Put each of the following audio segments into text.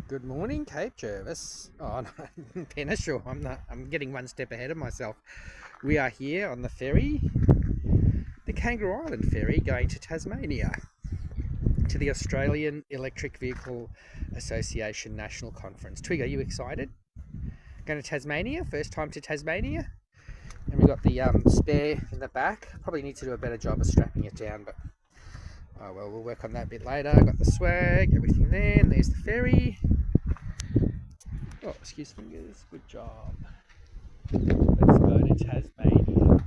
Good morning, Cape Jervis. Oh no, Penneshaw. I'm getting one step ahead of myself. We are here on the ferry, the Kangaroo Island ferry, going to Tasmania, to the Australian Electric Vehicle Association National Conference. Twig, are you excited? Going to Tasmania, first time to Tasmania. And we've got the spare in the back. Probably need to do a better job of strapping it down, but oh well, we'll work on that a bit later. Got the swag, everything there, and there's the ferry. Oh, excuse me, guys. Good job. Let's go to Tasmania.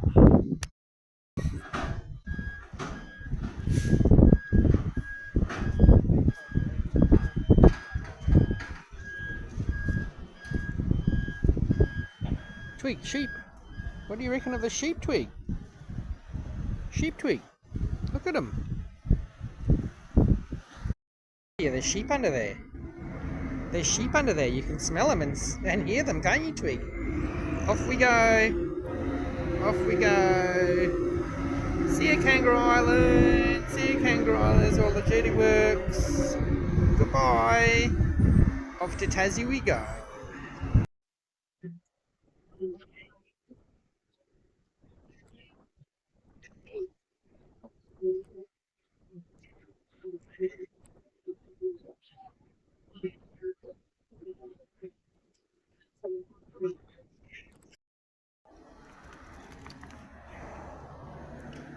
Twig, sheep. What do you reckon of the sheep, Twig? Sheep, Twig. Look at them. Yeah, there's sheep under there. There's sheep under there. You can smell them and hear them, can't you, Twig? Off we go. Off we go. See you, Kangaroo Island. See you, Kangaroo Island. There's all the dirty works. Goodbye. Off to Tassie we go.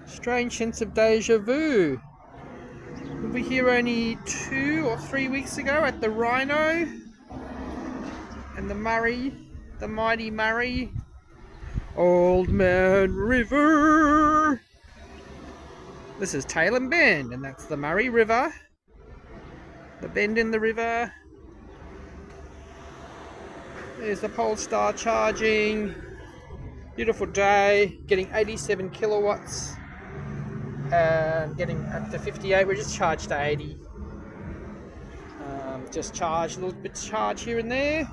Strange sense of deja vu. Were we here only 2 or 3 weeks ago at the Rhino and the Murray, the mighty Murray, Old Man River. This is Tailem Bend, and that's the Murray River, the bend in the river. There's the Polestar charging. Beautiful day, getting 87 kilowatts. Getting up to 58. We're just charged to 80. Just charge a little bit of charge here and there,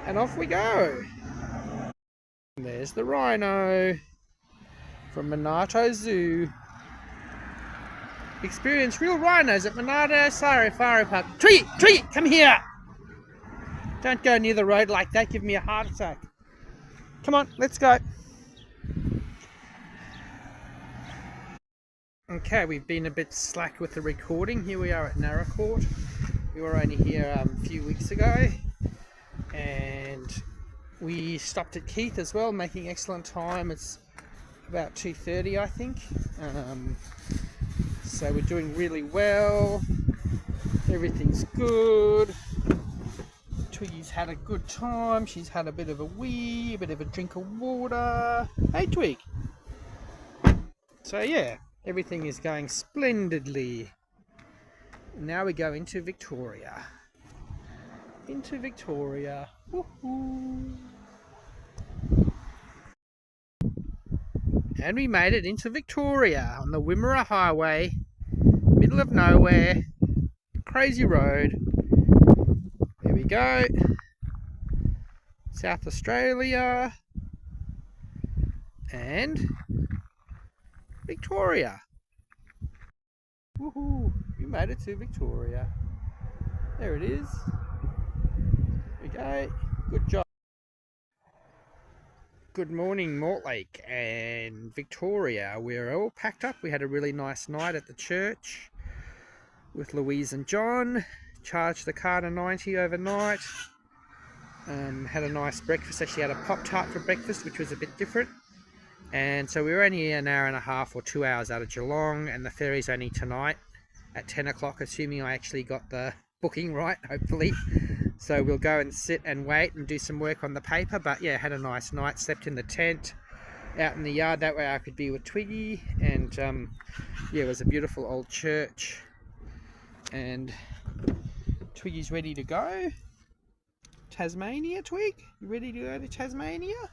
and off we go. And there's the rhino from Monarto Zoo. Experience real rhinos at Monarto Safari Park. Tree, come here! Don't go near the road like that. Give me a heart attack. Come on, let's go. Okay, we've been a bit slack with the recording. Here we are at Naracoorte. We were only here a few weeks ago, and we stopped at Keith as well, making excellent time. It's about 2:30, I think. So we're doing really well. Everything's good. Twiggy's had a good time. She's had a bit of a wee, a bit of a drink of water. Hey, Twig. So yeah, everything is going splendidly. Now we go into Victoria. Into Victoria. Woohoo! And we made it into Victoria on the Wimmera Highway, middle of nowhere, crazy road. There we go. South Australia and Victoria. Woohoo! We made it to Victoria. There it is. There we go. Good job. Good morning, Mortlake and Victoria. We're all packed up. We had a really nice night at the church with Louise and John. Charged the car to 90 overnight. Had a nice breakfast. Actually had a Pop-Tart for breakfast, which was a bit different. And so we were only an hour and a half or 2 hours out of Geelong, and the ferry's only tonight at 10 o'clock, assuming I actually got the booking right, hopefully. So we'll go and sit and wait and do some work on the paper. But yeah, had a nice night, slept in the tent out in the yard, that way I could be with Twiggy. And yeah, it was a beautiful old church, and Twiggy's ready to go. Tasmania, Twig? You ready to go to Tasmania?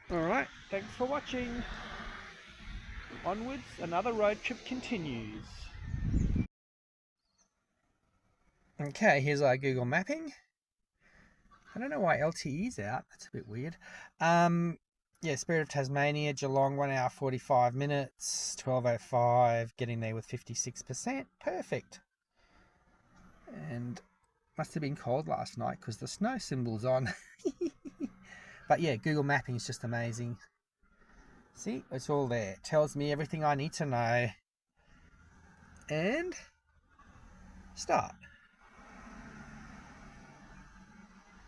Alright, thanks for watching. Onwards, another road trip continues. Okay, here's our Google mapping. I don't know why LTE's out. That's a bit weird. Yeah, Spirit of Tasmania, Geelong, 1 hour 45 minutes, 12:05, getting there with 56%. Perfect. And must have been cold last night because the snow symbol's on. But yeah, Google Mapping is just amazing. See, it's all there. It tells me everything I need to know. And start.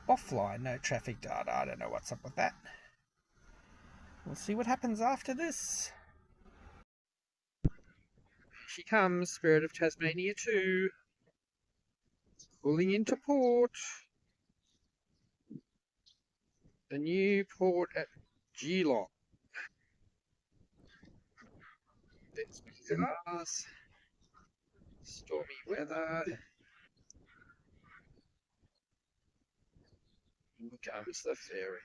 Offline, no traffic data. I don't know what's up with that. We'll see what happens after this. She comes, Spirit of Tasmania 2. Pulling into port. The new port at Geelong. There's cars. Stormy weather. In comes the ferry.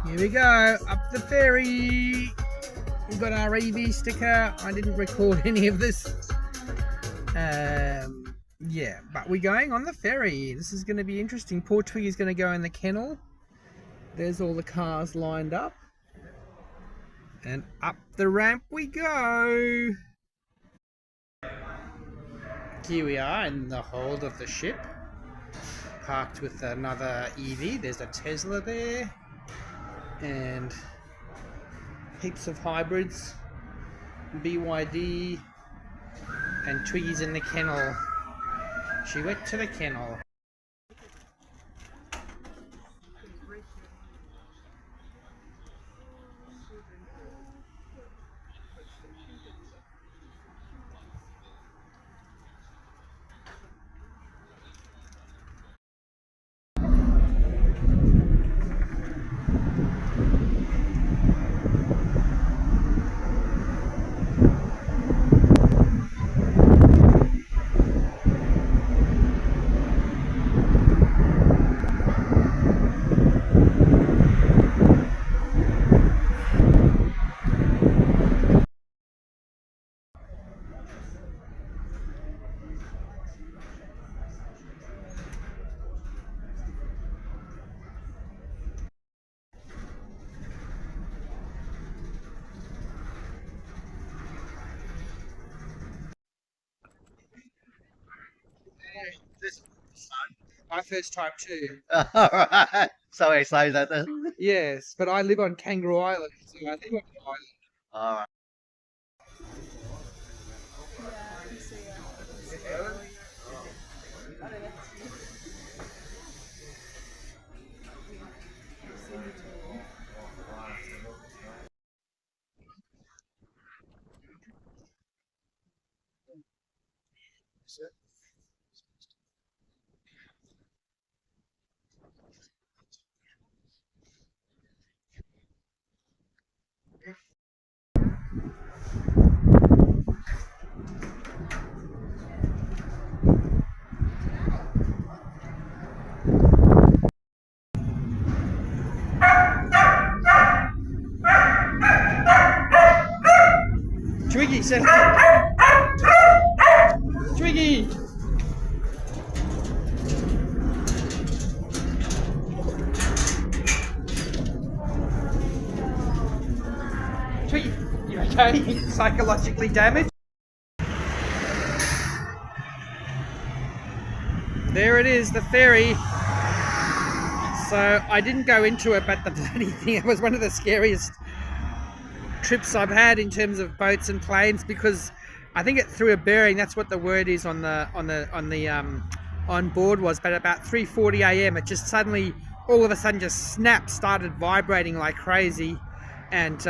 Here we go, up the ferry. We've got our EV sticker. I didn't record any of this. Yeah, but we're going on the ferry. This is going to be interesting. Poor Twiggy's going to go in the kennel. There's all the cars lined up. And up the ramp we go. Here we are in the hold of the ship. Parked with another EV. There's a Tesla there. And heaps of hybrids. BYD. And Twiggy's in the kennel. She went to the kennel. This my first time too. Alright. So he says that then. Yes, but I live on Kangaroo Island, so I live on the island. Alright. Twiggy, said Twiggy! Twiggy, you okay? Psychologically damaged? There it is, the ferry. So I didn't go into it, but the bloody thing, it was one of the scariest trips I've had in terms of boats and planes, because I think it threw a bearing. That's what the word is on board was. But about 3:40 a.m. it just suddenly, all of a sudden, just snapped, started vibrating like crazy, and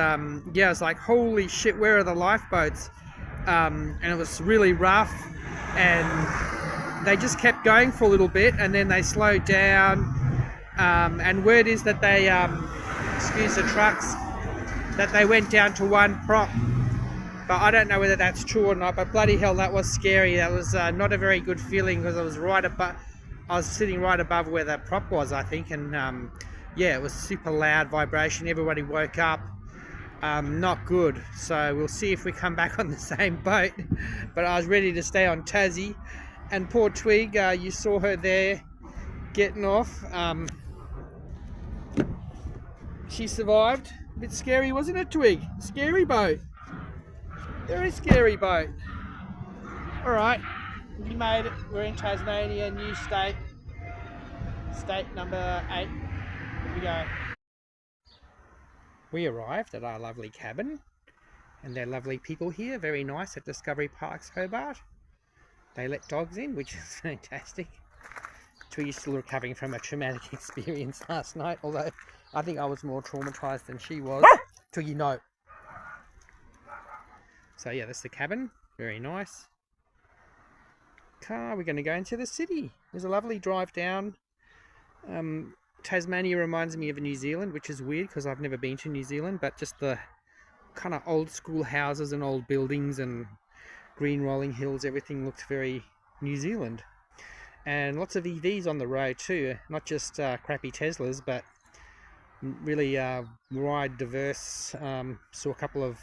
yeah, I was like, holy shit, where are the lifeboats? And it was really rough, and they just kept going for a little bit, and then they slowed down. And word is that they, excuse the trucks, that they went down to one prop, but I don't know whether that's true or not. But bloody hell, that was scary. That was not a very good feeling, because I was sitting right above where the prop was, I think, and yeah, it was super loud vibration. Everybody woke up, not good. So we'll see if we come back on the same boat. But I was ready to stay on Tassie. And poor Twig, you saw her there getting off. She survived. A bit scary, wasn't it, Twig? Scary boat. Very scary boat. Alright, we made it. We're in Tasmania, new state. State number 8. Here we go. We arrived at our lovely cabin. And they're lovely people here. Very nice at Discovery Parks, Hobart. They let dogs in, which is fantastic. Twiggy's still recovering from a traumatic experience last night, although I think I was more traumatised than she was. Twiggy, no. So yeah, that's the cabin. Very nice. Car, we're going to go into the city. There's a lovely drive down. Tasmania reminds me of New Zealand, which is weird because I've never been to New Zealand, but just the kind of old school houses and old buildings and green rolling hills, everything looks very New Zealand. And lots of EVs on the road too, not just crappy Teslas, but really wide, diverse. Saw a couple of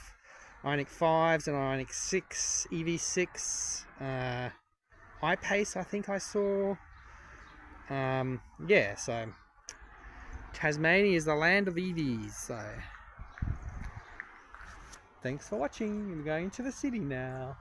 Ioniq 5s and Ioniq 6, EV6, I-Pace I think I saw. Yeah, so Tasmania is the land of EVs, so thanks for watching. We're going to the city now.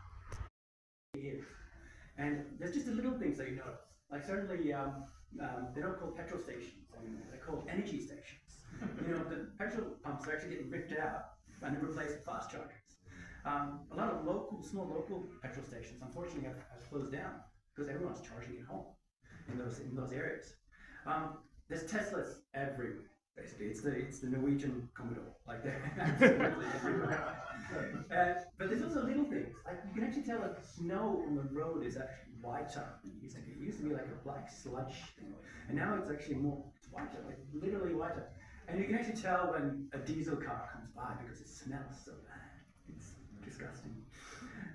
And there's just the little things that you notice. Like certainly, they're not called petrol stations anymore. They're called energy stations. You know, the petrol pumps are actually getting ripped out and replaced with fast chargers. A lot of small local petrol stations, unfortunately, have closed down because everyone's charging at home in those areas. There's Teslas everywhere. Basically, it's the Norwegian Commodore. Like they're absolutely everywhere. But there's also little things. Like you can actually tell that the snow on the road is actually whiter than it used to be. It used to be like a black sludge thing, and now it's actually it's whiter, like literally whiter. And you can actually tell when a diesel car comes by because it smells so bad. It's disgusting.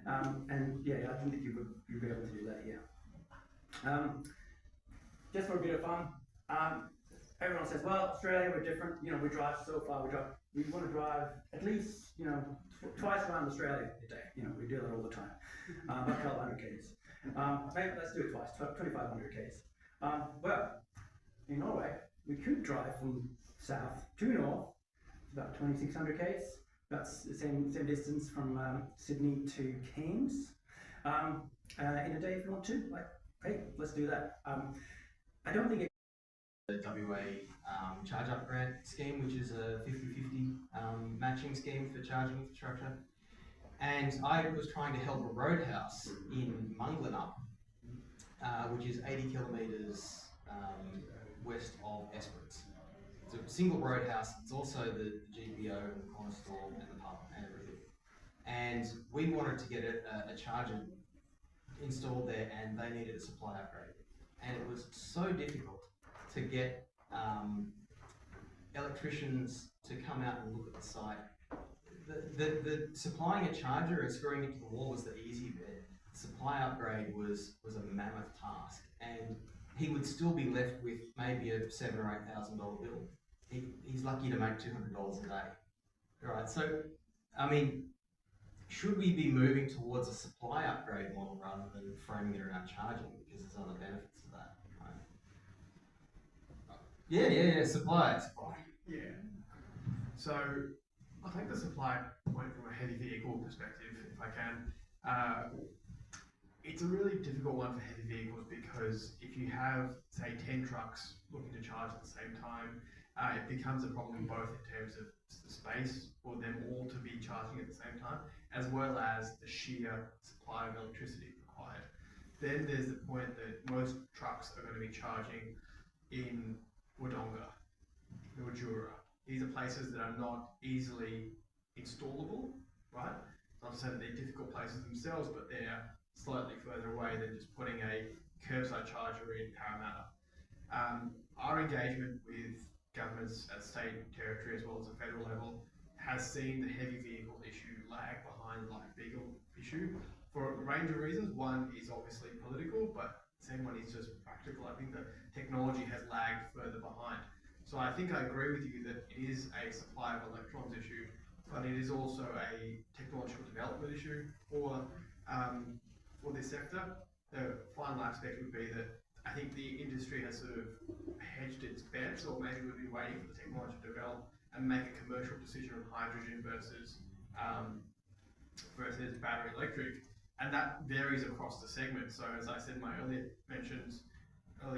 And yeah, I don't think you'd be able to do that here. Just for a bit of fun. Everyone says, well, Australia, we're different. You know, we drive so far. We want to drive at least, you know, twice around Australia a day. You know, we do that all the time. About 1,200 k's. Maybe let's do it twice, 2,500 k's. Well, in Norway, we could drive from south to north. It's about 2,600 k's. That's the same distance from Sydney to Cairns in a day if you want to. Like, hey, let's do that. I don't think the WA charge up grant scheme, which is a 50-50 matching scheme for charging infrastructure. And I was trying to help a roadhouse in Munglanup, which is 80 kilometres west of Esperance. It's a single roadhouse. It's also the GPO and the corner store and the pub and everything. And we wanted to get a charger installed there, and they needed a supply upgrade. And it was so difficult to get electricians to come out and look at the site. The supplying a charger and screwing it to the wall was the easy bit. The supply upgrade was a mammoth task, and he would still be left with maybe a $7,000 or $8,000 bill. He's lucky to make $200 a day. All right, so I mean, should we be moving towards a supply upgrade model rather than framing it around charging, because there's other benefits to that? Yeah, supply. Yeah. So I'll take the supply point from a heavy vehicle perspective, if I can. It's a really difficult one for heavy vehicles because if you have, say, 10 trucks looking to charge at the same time, it becomes a problem both in terms of the space for them all to be charging at the same time, as well as the sheer supply of electricity required. Then there's the point that most trucks are going to be charging in Wodonga, Mildura. These are places that are not easily installable, right? Not to say that they're difficult places themselves, but they're slightly further away than just putting a curbside charger in Parramatta. Our engagement with governments at state and territory as well as the federal level has seen the heavy vehicle issue lag behind the light vehicle issue for a range of reasons. One is obviously political, but the second one is just practical. I think the technology has lagged further behind. So I think I agree with you that it is a supply of electrons issue but it is also a technological development issue for this sector. The final aspect would be that I think the industry has sort of hedged its bets, or maybe would be waiting for the technology to develop and make a commercial decision on hydrogen versus battery electric, and that varies across the segment. So as I said in my earlier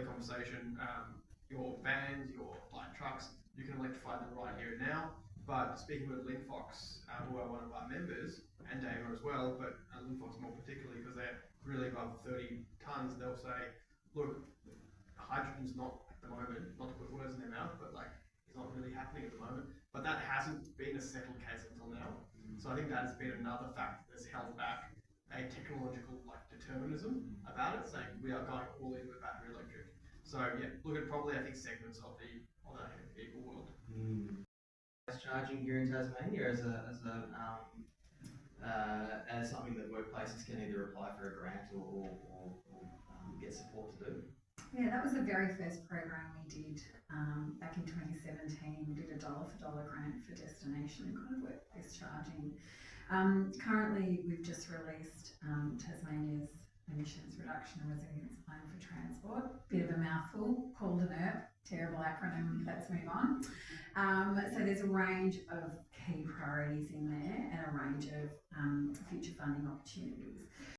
conversation, your vans, your light trucks, you can electrify them right here and now. But speaking with Linfox, who are one of our members, and Damo as well, but Linfox more particularly because they're really above 30 tonnes, they'll say, look, hydrogen's not at the moment, not to put words in their mouth, but like it's not really happening at the moment. But that hasn't been a settled case until now. So I think that has been another factor that's held back a technological determinism about it, saying we are going all in with battery electric. So yeah, look at probably I think segments of the heavy vehicle world. Charging here in Tasmania as something that workplaces can either apply for a grant or get support to do. Yeah, that was the very first program we did back in 2017. We did a dollar for dollar grant for destination kind of workplace charging. Currently, we've just released Tasmania's emissions reduction and resilience plan for transport. Bit of a mouthful, called an ERP, terrible acronym, let's move on. So there's a range of key priorities in there and a range of future funding opportunities.